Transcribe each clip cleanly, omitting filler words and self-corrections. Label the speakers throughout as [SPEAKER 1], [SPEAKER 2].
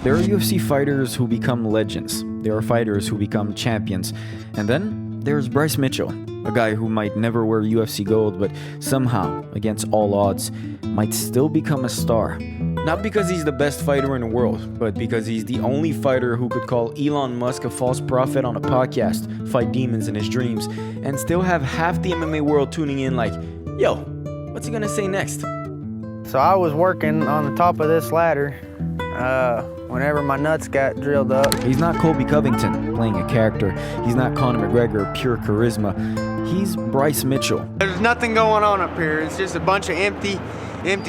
[SPEAKER 1] There are UFC fighters who become legends. There are fighters who become champions. And then there's Bryce Mitchell, a guy who might never wear UFC gold, but somehow, against all odds, might still become a star. Not because he's the best fighter in the world, but because he's the only fighter who could call Elon Musk a false prophet on a podcast, fight demons in his dreams, and still have half the MMA world tuning in like, yo, what's he gonna say next?
[SPEAKER 2] So I was working on the top of this ladder whenever my nuts got drilled up.
[SPEAKER 1] He's not Colby Covington playing a character. He's not Conor McGregor, pure charisma. He's Bryce Mitchell.
[SPEAKER 2] There's nothing going on up here. It's just a bunch of empty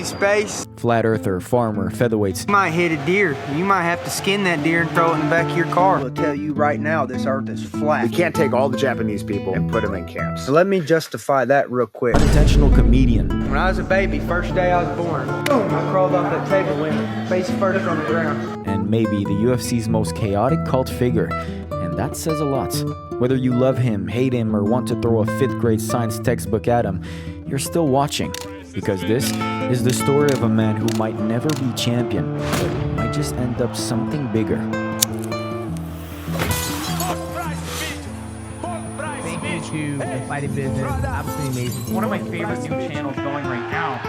[SPEAKER 2] space.
[SPEAKER 1] Flat earther, farmer, featherweights.
[SPEAKER 2] You might hit a deer. You might have to skin that deer and throw it in the back of your car. I'll tell you right now, this earth is flat.
[SPEAKER 3] We can't take all the Japanese people and put them in camps.
[SPEAKER 2] So let me justify that real quick.
[SPEAKER 1] Unintentional comedian.
[SPEAKER 2] When I was a baby, first day I was born, boom, I crawled off that table, went face first on the ground.
[SPEAKER 1] And maybe the UFC's most chaotic cult figure. And that says a lot. Whether you love him, hate him, or want to throw a 5th grade science textbook at him, you're still watching. Because this is the story of a man who might never be champion, but might just end up something bigger.
[SPEAKER 4] Thank you to the fighting business. Absolutely amazing.
[SPEAKER 5] One of my favorite new channels going right now.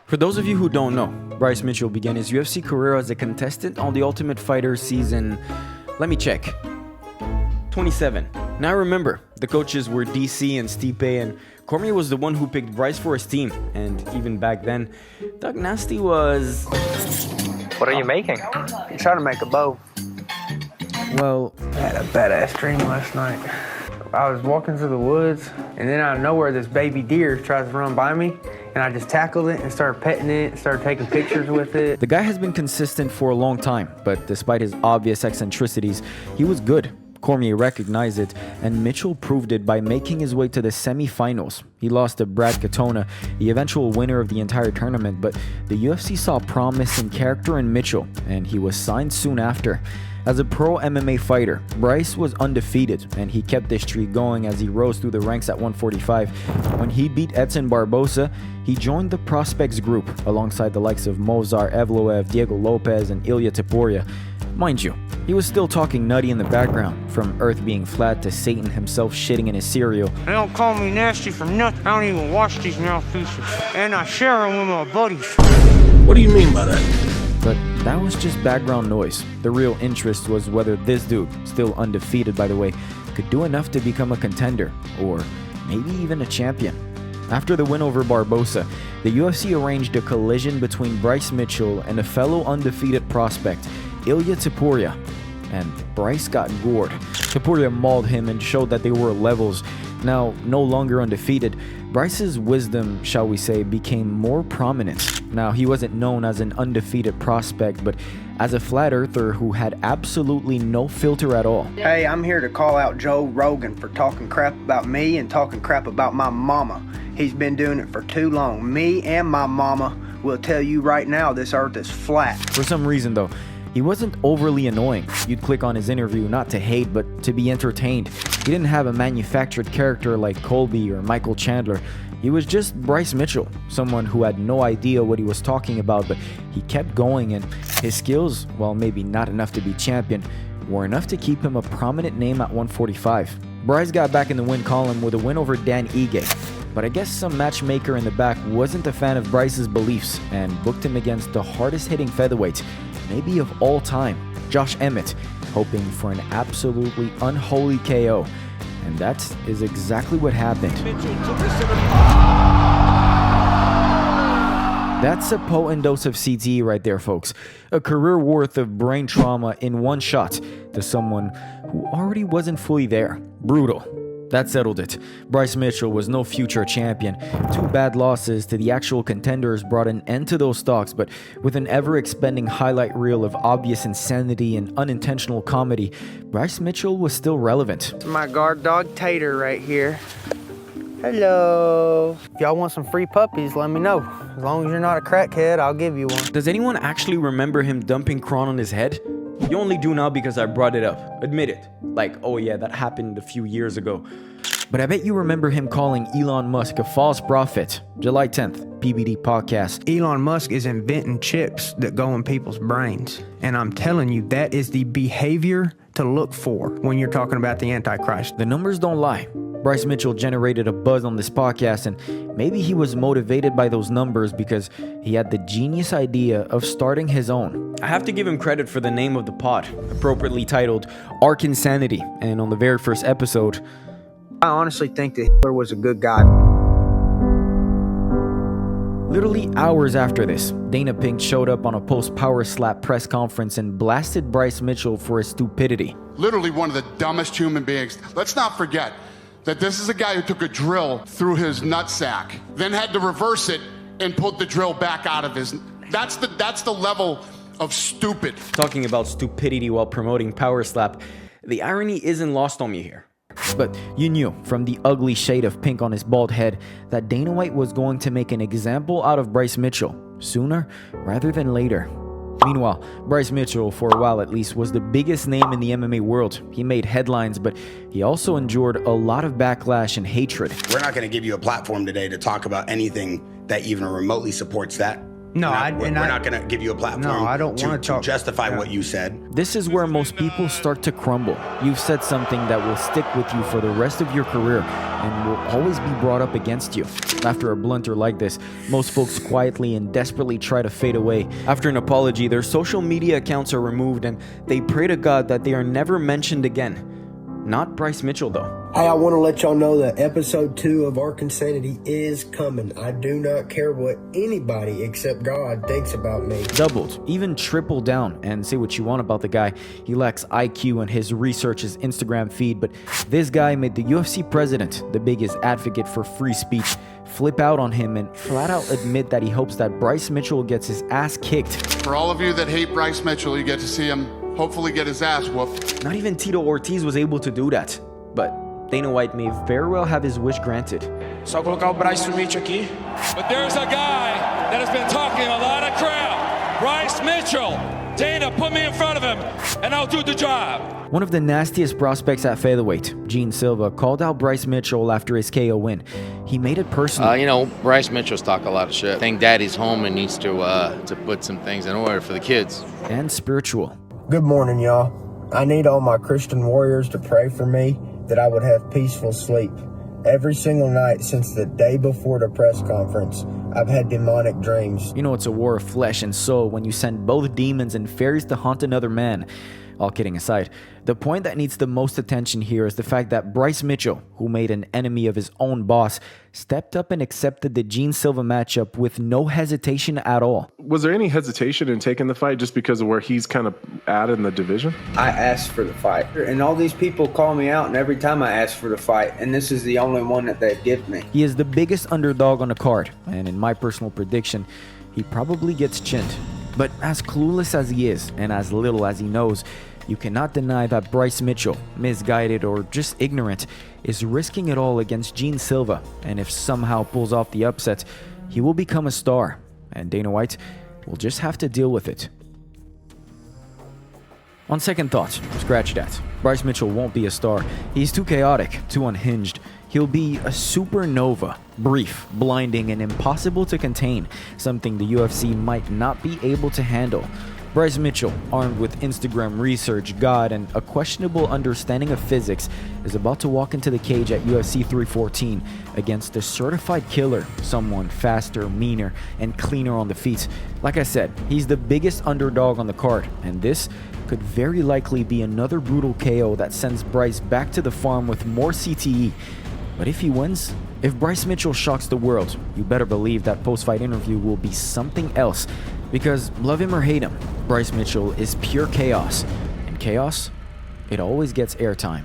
[SPEAKER 1] For those of you who don't know, Bryce Mitchell began his UFC career as a contestant on The Ultimate Fighter season, let me check, 27. Now remember, the coaches were DC and Stipe, and Cormier was the one who picked Bryce for his team. And even back then, Doug Nasty was...
[SPEAKER 6] What are you making?
[SPEAKER 2] I'm trying to make a bow.
[SPEAKER 1] well,
[SPEAKER 2] I had a badass dream last night. I was walking through the woods, and then out of nowhere, this baby deer tries to run by me, and I just tackled it and started petting it, started taking pictures with it.
[SPEAKER 1] the guy has been consistent for a long time, but despite his obvious eccentricities, he was good. Cormier recognized it, and Mitchell proved it by making his way to the semi-finals. He lost to Brad Katona, the eventual winner of the entire tournament, but the UFC saw promise and character in Mitchell, and he was signed soon after. As a pro MMA fighter, Bryce was undefeated, and he kept this streak going as he rose through the ranks at 145. When he beat Edson Barbosa, he joined the prospects group alongside the likes of Movsar Evloev, Diego Lopez, and Ilya Topuria. Mind you, he was still talking nutty in the background, from Earth being flat to Satan himself shitting in his cereal.
[SPEAKER 2] They don't call me nasty for nothing. I don't even wash these mouthpieces, and I share them with my buddies.
[SPEAKER 7] What do you mean by that?
[SPEAKER 1] But that was just background noise. The real interest was whether this dude, still undefeated by the way, could do enough to become a contender, or maybe even a champion. After the win over Barbosa, the UFC arranged a collision between Bryce Mitchell and a fellow undefeated prospect, Ilya Topuria, and Bryce got gored. Topuria mauled him and showed that they were levels. Now, no longer undefeated, Bryce's wisdom, shall we say, became more prominent. Now, he wasn't known as an undefeated prospect, but as a flat earther who had absolutely no filter at all.
[SPEAKER 2] Hey, I'm here to call out Joe Rogan for talking crap about me and talking crap about my mama. He's been doing it for too long. Me and my mama will tell you right now, this earth is flat.
[SPEAKER 1] For some reason though, he wasn't overly annoying. You'd click on his interview not to hate, but to be entertained. He didn't have a manufactured character like Colby or Michael Chandler. He was just Bryce Mitchell, someone who had no idea what he was talking about, but he kept going, and his skills, while maybe not enough to be champion, were enough to keep him a prominent name at 145. Bryce got back in the win column with a win over Dan Ige, but I guess some matchmaker in the back wasn't a fan of Bryce's beliefs and booked him against the hardest hitting featherweight, maybe of all time, Josh Emmett, hoping for an absolutely unholy KO. And that is exactly what happened. That's a potent dose of CTE right there, folks. A career worth of brain trauma in one shot to someone who already wasn't fully there. Brutal. That settled it. Bryce Mitchell was no future champion. 2 bad losses to the actual contenders brought an end to those talks, but with an ever-expanding highlight reel of obvious insanity and unintentional comedy, Bryce Mitchell was still relevant.
[SPEAKER 2] It's my guard dog Tater right here. Hello. If y'all want some free puppies, let me know. As long as you're not a crackhead, I'll give you one.
[SPEAKER 1] Does anyone actually remember him dumping Kron on his head? You only do now because I brought it up. Admit it. Like, oh yeah, that happened a few years ago. But I bet you remember him calling Elon Musk a false prophet. July 10th, PBD podcast.
[SPEAKER 2] Elon Musk is inventing chips that go in people's brains. And I'm telling you, that is the behavior to look for when you're talking about the Antichrist.
[SPEAKER 1] The numbers don't lie. Bryce Mitchell generated a buzz on this podcast, and maybe he was motivated by those numbers because he had the genius idea of starting his own. I have to give him credit for the name of the pod, appropriately titled Ark Insanity, and on the very first episode,
[SPEAKER 2] I honestly think that Hitler was a good guy.
[SPEAKER 1] literally hours after this, Dana Pink showed up on a post-power slap press conference and blasted Bryce Mitchell for his stupidity.
[SPEAKER 8] Literally one of the dumbest human beings. Let's not forget that this is a guy who took a drill through his nutsack, then had to reverse it and put the drill back out of his... That's the level of stupid.
[SPEAKER 1] Talking about stupidity while promoting power slap, the irony isn't lost on me here. But you knew from the ugly shade of pink on his bald head that Dana White was going to make an example out of Bryce Mitchell sooner rather than later. Meanwhile, Bryce Mitchell, for a while at least, was the biggest name in the MMA world. He made headlines, but he also endured a lot of backlash and hatred.
[SPEAKER 9] We're not going to give you a platform today to talk about anything that even remotely supports that.
[SPEAKER 2] No,
[SPEAKER 9] we're not going to give you a platform
[SPEAKER 2] I don't want
[SPEAKER 9] to justify what you said.
[SPEAKER 1] This is where most people start to crumble. You've said something that will stick with you for the rest of your career and will always be brought up against you. After a blunder like this, most folks quietly and desperately try to fade away. After an apology, their social media accounts are removed and they pray to God that they are never mentioned again. Not Bryce Mitchell, though.
[SPEAKER 10] Hey, I want to let y'all know that episode 2 of Ark Insanity is coming. I do not care what anybody except God thinks about me.
[SPEAKER 1] Doubled, even tripled down, and say what you want about the guy. He lacks IQ and his research is Instagram feed, but this guy made the UFC president, the biggest advocate for free speech, flip out on him and flat out admit that he hopes that Bryce Mitchell gets his ass kicked.
[SPEAKER 8] For all of you that hate Bryce Mitchell, you get to see him hopefully get his ass whooped.
[SPEAKER 1] Not even Tito Ortiz was able to do that, but Dana White may very well have his wish granted.
[SPEAKER 7] Só colocar o Bryce Mitchell aqui.
[SPEAKER 11] But there's a guy that has been talking a lot of crap. Bryce Mitchell. Dana, put me in front of him, and I'll do the job.
[SPEAKER 1] One of the nastiest prospects at featherweight, Jean Silva, called out Bryce Mitchell after his KO win. He made it personal.
[SPEAKER 12] Bryce Mitchell's talk a lot of shit. I think Daddy's home and needs to put some things in order for the kids.
[SPEAKER 1] And spiritual.
[SPEAKER 10] Good morning, y'all. I need all my Christian warriors to pray for me that I would have peaceful sleep. Every single night since the day before the press conference, I've had demonic dreams.
[SPEAKER 1] You know it's a war of flesh and soul when you send both demons and fairies to hunt another man. All kidding aside, the point that needs the most attention here is the fact that Bryce Mitchell, who made an enemy of his own boss, stepped up and accepted the Jean Silva matchup with no hesitation at all.
[SPEAKER 13] Was there any hesitation in taking the fight just because of where he's kind of at in the division?
[SPEAKER 2] I asked for the fight, and all these people call me out, and every time I ask for the fight, and this is the only one that they've given me.
[SPEAKER 1] He is the biggest underdog on the card, and in my personal prediction, he probably gets chinned. But as clueless as he is, and as little as he knows, you cannot deny that Bryce Mitchell, misguided or just ignorant, is risking it all against Jean Silva, and if somehow pulls off the upset, he will become a star, and Dana White will just have to deal with it. On second thought, scratch that. Bryce Mitchell won't be a star. He's too chaotic, too unhinged. He'll be a supernova, brief, blinding, and impossible to contain, something the UFC might not be able to handle. Bryce Mitchell, armed with Instagram research, God, and a questionable understanding of physics, is about to walk into the cage at UFC 314 against a certified killer, someone faster, meaner, and cleaner on the feet. Like I said, he's the biggest underdog on the card, and this could very likely be another brutal KO that sends Bryce back to the farm with more CTE. But if he wins, if Bryce Mitchell shocks the world, you better believe that post-fight interview will be something else. Because love him or hate him, Bryce Mitchell is pure chaos. And chaos, it always gets airtime.